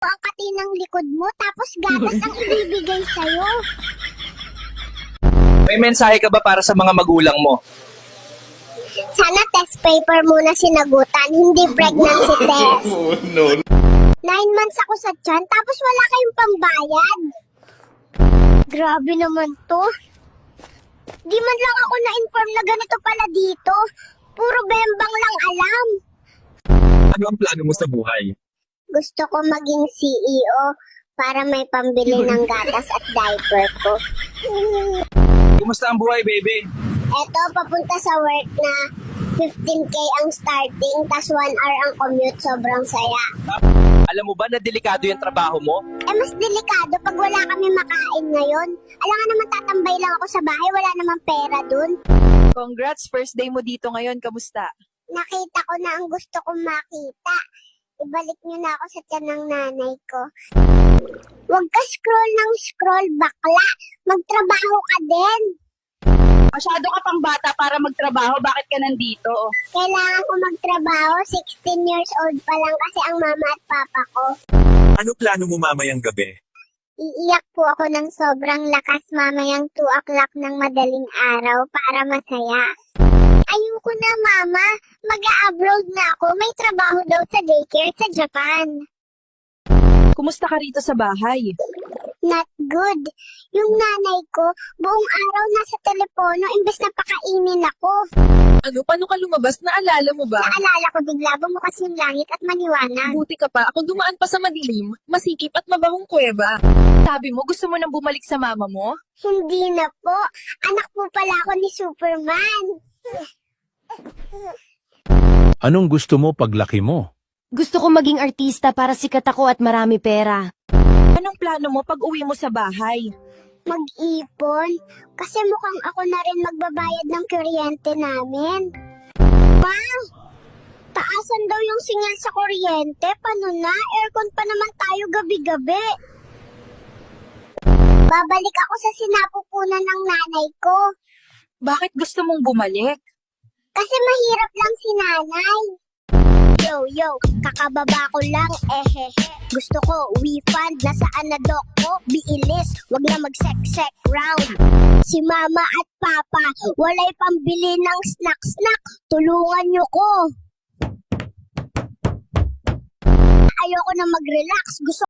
ang kati ng likod mo, tapos gatas ang ibibigay sa'yo. May mensahe ka ba para sa mga magulang mo? Sana test paper muna sinagutan, hindi pregnancy test. No. 9 months ako sa tiyan, tapos wala kayong pambayad. Grabe naman to. Di man lang ako na-inform na ganito pala dito. Puro bembang lang alam. Ano ang plano mo sa buhay? Gusto ko maging CEO para may pambili ng gatas at diaper ko. Kumusta ang buhay, baby? Eto, papunta sa work na 15K ang starting, tas 1 hour ang commute, sobrang saya. Alam mo ba na delikado yung trabaho mo? Mas delikado pag wala kami makain ngayon. Alam nga naman tatambay lang ako sa bahay, wala namang pera dun. Congrats, first day mo dito ngayon. Kamusta? Nakita ko na ang gusto kong makita. Ibalik niyo na ako sa tiyan ng nanay ko. Huwag ka scroll ng scroll, bakla. Magtrabaho ka din. Masyado ka pang bata para magtrabaho. Bakit ka nandito? Kailangan ko magtrabaho. 16 years old pa lang kasi ang mama at papa ko. Ano plano mo mamayang gabi? Iiyak po ako ng sobrang lakas mamayang 2 o'clock ng madaling araw para masaya. Ayoko na, mama. Mag-a-abroad na ako. May trabaho daw sa daycare sa Japan. Kumusta ka rito sa bahay? Not good. Yung nanay ko, buong araw nasa telepono imbes na pakainin ako. Ano? Paano ka lumabas? Naalala mo ba? Naalala ko bigla bumukas yung langit at maniwanag. Buti ka pa. Ako dumaan pa sa madilim, masikip at mabahong kuweba. Sabi mo, gusto mo nang bumalik sa mama mo? Hindi na po. Anak po pala ako ni Superman. Anong gusto mo paglaki mo? Gusto ko maging artista para sikat ako at marami pera. Anong plano mo pag uwi mo sa bahay? Mag-ipon. Kasi mukhang ako na rin magbabayad ng kuryente namin. Pa! Taasan daw yung singil sa kuryente. Paano na? Aircon pa naman tayo gabi-gabi. Babalik ako sa sinapupunan ng nanay ko. Bakit gusto mong bumalik? Kasi mahirap lang si nanay. Yo, kakababa ko lang, ehehe. Gusto ko, we-fund, nasaan na dok ko? Biilis, wag na mag-sek-sek round. Si mama at papa, walay pambili ng snack-snack. Tulungan nyo ko. Ayoko na mag-relax, gusto